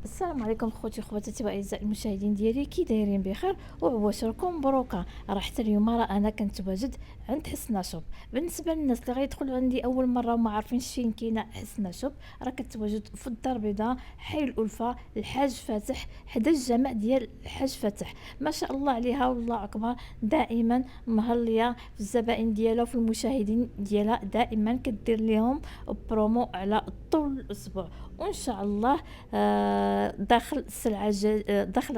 السلام عليكم خوتي خواتاتي واعزائي المشاهدين ديالي، كي دايرين بخير وبواشركم مبروكه. راه حتى اليوم انا كنتواجد عند حسنا شوب. بالنسبه للناس اللي غيدخلوا عندي اول مره وما عارفينش فين كاينه حسنا شوب، راه كتواجد في الدار البيضاء، حي الالفه، الحاج فاتح، حدا الجامع ديال الحاج فاتح. ما شاء الله عليها والله اكبر، دائما مهليه في الزبائن ديالها وفي المشاهدين ديالها، دائما كدير لهم برومو على طول الاسبوع. وان شاء الله داخله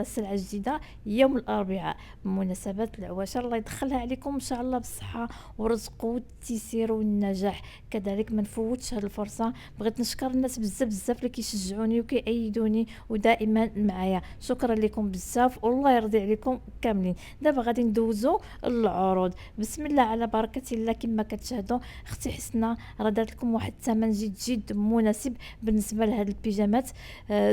السلعه الجديده يوم الاربعاء بمناسبه العواشر. الله يدخلها عليكم ان شاء الله بالصحه والرزق والتيسير والنجاح. كذلك ما نفوتش هذه الفرصه. بغيت نشكر الناس بزاف بزاف اللي كيشجعوني وكيأيدوني ودائما معايا. شكرا لكم بزاف والله يرضي عليكم كاملين. دابا غادي ندوزو العروض. بسم الله على بركه الله. كما كتشاهدوا اختي حسنه راه دارت لكم واحد الثمن جد جد مناسب بالنسبه لهاد البيجامات.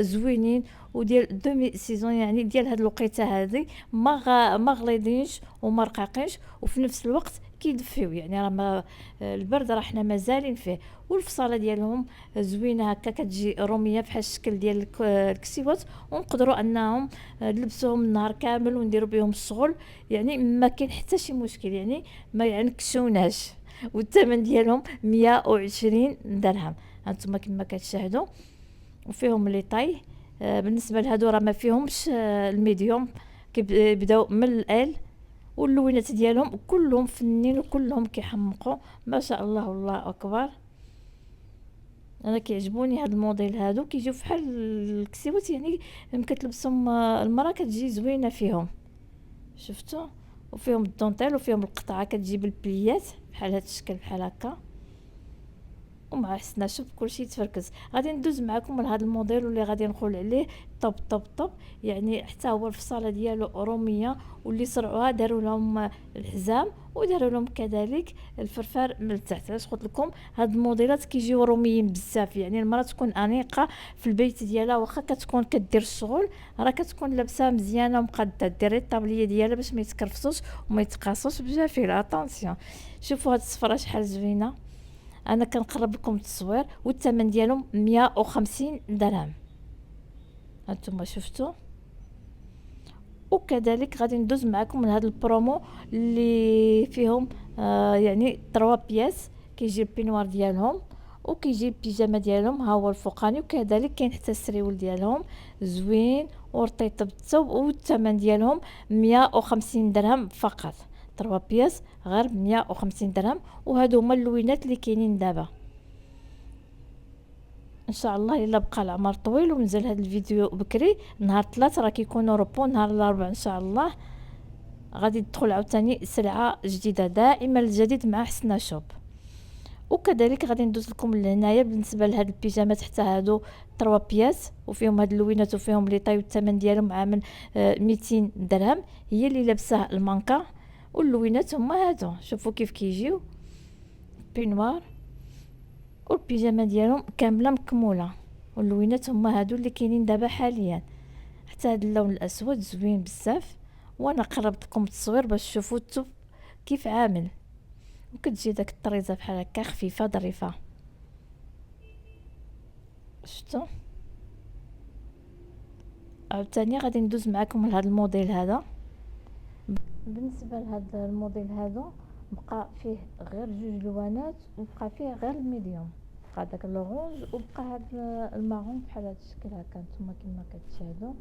زوينين وديال دومي سيزون، يعني ديال هاد الوقيته هادي ما غليظينش وما رقاقينش، وفي نفس الوقت كيدفيو، يعني راه ما البرد راه حنا مازالين فيه. والفصاله ديالهم زوينه هكا، كتجي روميه بحال الشكل ديال الكسيوات، ونقدروا انهم نلبسوهم النهار كامل ونديروا بهم الشغل. يعني ما كاين حتى شي مشكل، يعني ما يعنكشوناش. والثمن ديالهم 120 درهم. هانتوما كما كتشاهدوا، وفيهم لي طاي. بالنسبه لهادو راه ما فيهمش الميديوم، كيبداو من الال. واللوينات ديالهم كلهم فنين وكلهم كيحمقوا ما شاء الله والله اكبر. انا كيعجبوني هاد الموديل هادو، كيجيو فحال الكسيوات، يعني يمكن تلبسهم المراه كتجي زوينه فيهم. شفتوا؟ وفيهم الدونتيل وفيهم القطعه كتجي بالبليات بحال هاد الشكل بحال هكا. ومع حسنا شوف كلشي تفركز. غادي ندوز معكم لهذا الموديل واللي غادي نقول عليه طب طب طب. يعني حتى هو الفصاله ديالو روميه، واللي صرعوها داروا لهم الحزام وداروا لهم كذلك الفرفار من التحت. علاش قلت لكم هاد الموديلات كيجيو روميين بزاف، يعني المراه تكون انيقه في البيت ديالها، واخا كتكون كدير الشغل راه كتكون لابسه مزيانه ومقاده، ديري الطابليه ديالها باش ما يتكرفسوش وما يتقاصوش بجافيل. اتونسيون، شوفوا هاد الصفره شحال زوينه. انا كنقرب لكم التصوير، والثمن ديالهم 150 درهم. هانتوما شفتوا؟ وكذلك غادي ندوز معكم من هذا البرومو اللي فيهم يعني 3 بياس. كيجي البينوار ديالهم وكيجي البيجامه ديالهم، ها هو الفوقاني، وكذلك كاين حتى السريول ديالهم زوين ورطيط بالثوب. والثمن ديالهم 150 درهم فقط. 3 بياس غير 150 درهم. وهادو هما اللوينات اللي كاينين دابا. ان شاء الله الا بقى العمر طويل ونزل هذا الفيديو بكري، نهار 3 راه كيكونوا روبو، نهار الاربعاء ان شاء الله غادي تدخل عاوتاني سلعه جديده. دائما الجديد مع حسنا شوب. وكذلك غادي ندوز لكم لهنايا بالنسبه لهاد البيجامات، حتى هادو 3 بياس وفيهم هاد اللوينات وفيهم لي طاي، والثمن ديالهم عامل 200 درهم. هي اللي لابسه المانكا. واللوينات هما هادو، شوفوا كيف كيجيو بينوار، والبيجامه ديالهم كامله مكموله. واللوينات هما هادو اللي كاينين دابا حاليا. حتى هاد اللون الاسود زوين بزاف. وانا قربت لكم التصوير باش تشوفوا الثوب كيف عامل. وكتجي داك الطريزه بحال هكا خفيفه ظريفه. شفتوا؟ عاوتاني غادي ندوز معكم لهذا الموديل هذا. بالنسبه لهذا الموديل هذا بقى فيه غير جوج لوانات، وبقى فيه غير الميديوم. بقى داك لوغوج وبقى هذا الماغون بحال هذا الشكل هكا، نتوما كما كتشاهدوا.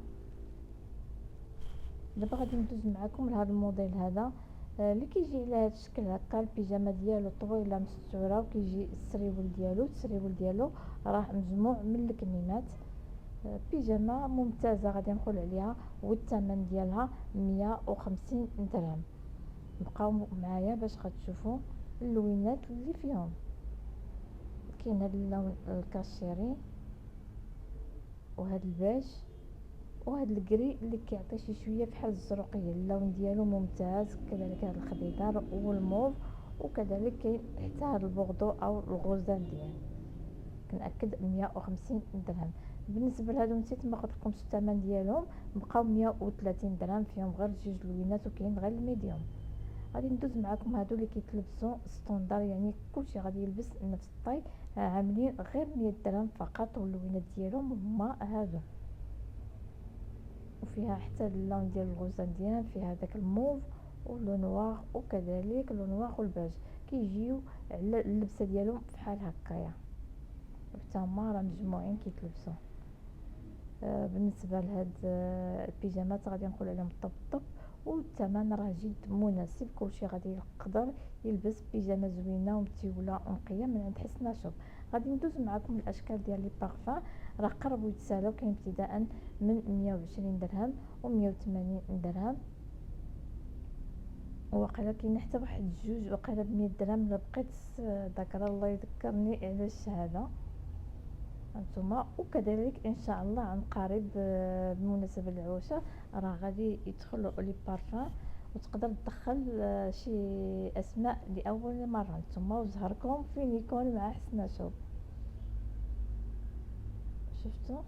دابا غادي ندوز معكم لهذا الموديل هذا اللي كيجي على هذا الشكل هكا. البيجامه ديالو طويله مستوره، وكيجي السريول ديالو راه مجموع من الكميمات. بيجامه ممتازه غادي نقول عليها. والثمن ديالها 150 درهم. بقاو معايا باش غتشوفوا اللوينات اللي فيهم. كاين هذا اللون الكاشيري، وهذا البيج، وهذا الكري اللي كيعطي شي شويه بحال الزرقيه. اللون ديالو ممتاز. كذلك هذا الخضيدار والموف. وكذلك كاين حتى هذا البوردو او الغوزان ديالو. كنأكد 150 درهم. بالنسبه لهادو نسيت ما قلت لكمش الثمن ديالهم، بقاو 130 درهم. فيهم غير جوج لوينات وكاين غير الميديوم. غادي ندوز معكم هادو اللي كيتلبسوا ستوندار، يعني كلشي غادي يلبس نفس الطاي. عاملين غير 100 درهم فقط. واللوينات ديالهم هما هادو. وفيها حتى اللون ديال الغوزانديان، فيها داك الموف ولو نوار وكذلك لو نوار والباج، كيجيو على اللبسه ديالهم بحال هكايا، حتى هما راه مجموعين كيتلبسوا. بالنسبه لهاد البيجامات غادي نقول عليهم طب طب، والثمن راه جد مناسب، كلشي غادي يقدر يلبس بيجامه زوينه ومتيوله ونقيه من عند حسنا شوب. غادي ندوز معكم الاشكال ديال لي بارفان، راه قربوا يتسالاو، كاين ابتداء من 120 درهم و 180 درهم، وواقيلا كاين حتى واحد جوج وقيلا ب 100 درهم، لا بقيت ذاكره الله يذكرني على الشهاده هانتوما. وكذلك ان شاء الله عن قريب بمناسبه العوشه راه غادي يدخلوا لي بارفان، وتقدر تدخل شي اسماء لاول مره نتوما، وزهركم فين يكون مع حسنا شوب. شفتوا؟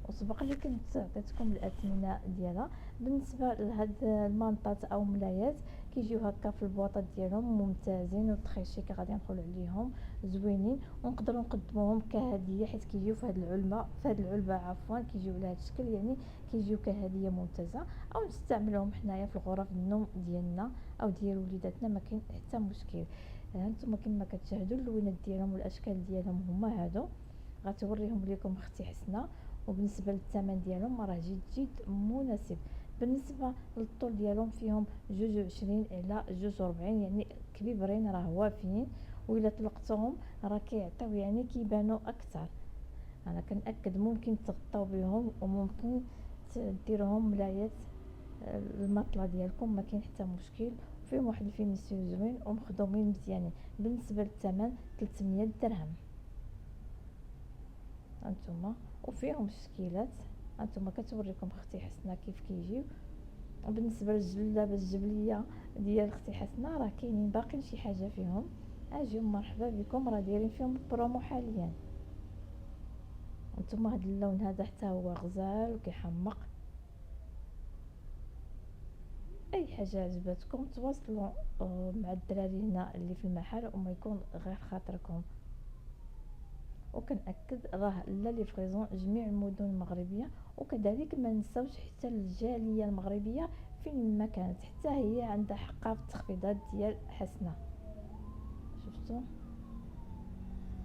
وسبق لي كنت عطيتكم الاثمنه ديالها. بالنسبه لهاد المانطات او ملايات، كيجيو هكا في البواطات ديالهم ممتازين وتخيشيك، غادي نقول عليهم زوينين، ونقدروا نقدموهم كهديه حيت كيجيو في هاد العلبه، عفوا كيجيو على هاد الشكل، يعني كيجيو كهديه ممتازه، او نستعملوهم حنايا في الغرف النوم ديالنا او ديال وليداتنا، ما كاين حتى مشكل. هانتوما كما كتشاهدوا اللوينات ديالهم والاشكال ديالهم هما هادو، غتوريهم لكم اختي حسنه. وبالنسبه للثمن ديالهم راه جد مناسب. بالنسبه للطول ديالهم فيهم 22 على 42، يعني كبيبرين راه وافيين، وإلا طلقتهم راه كيعطيو يعني كيبانوا اكثر. انا كنأكد ممكن تغطاو بهم وممكن ديروهم ملايات المطلة ديالكم، ما كاين حتى مشكل، فيهم واحد الفينيسيون زوين ومخدومين مزيانين. بالنسبه للثمن 300 درهم هانتوما، وفيهم شكيلات هانتوما كتوريكم اختي حسنه كيف كيجيو. بالنسبه للجلابه الجبليه ديال اختي حسنه راه كاينين باقي شي حاجه فيهم، اجيو مرحبا بكم، راه دايرين فيهم برومو حاليا. هانتوما هاد اللون هذا حتى هو غزال وكيحمق، اي حاجه عجبتكم تواصلوا مع الدراري هنا اللي في المحل وما يكون غير خاطركم. وكنأكد راه لا ليفريزون جميع المدن المغربيه، وكذلك ما نساوش حتى الجاليه المغربيه فين ما كانت حتى هي عندها حقها في التخفيضات ديال حسنه. شفتوا؟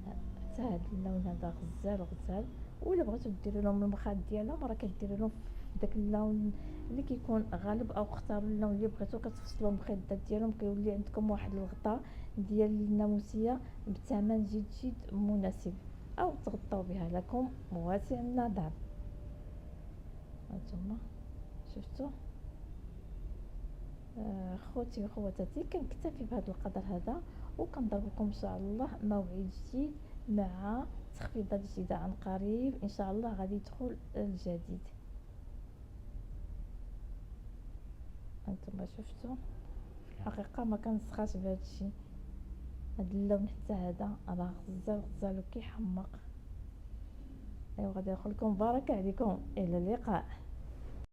حتى هذا اللون هذا غزال غزال، ولا بغيتو ديروا لهم المخاد ديالهم راه كديروا لهم في داك اللون اللي كيكون غالب، او اختاروا اللون اللي بغيتو كتفصلوا المخدات ديالهم، كيولي عندكم واحد الغطاء ديال الناموسيه بثمن جد مناسب، او تغطوا بها لكم واسع النظر. هانتوما شفتوا؟ خوتي وخواتاتي كنكتفي بهذا القدر هذا، وكنضربكم ان شاء الله موعد جديد مع تخفيضات جديده عن قريب ان شاء الله غادي يدخل الجديد. هانتوما شفتوا؟ في الحقيقه ما كنسخاش بهذا الشيء، هذا اللون حتى هذا راه غزال غزال وكيحمق. ايوا غادي نقول لكم بارك عليكم، الى اللقاء.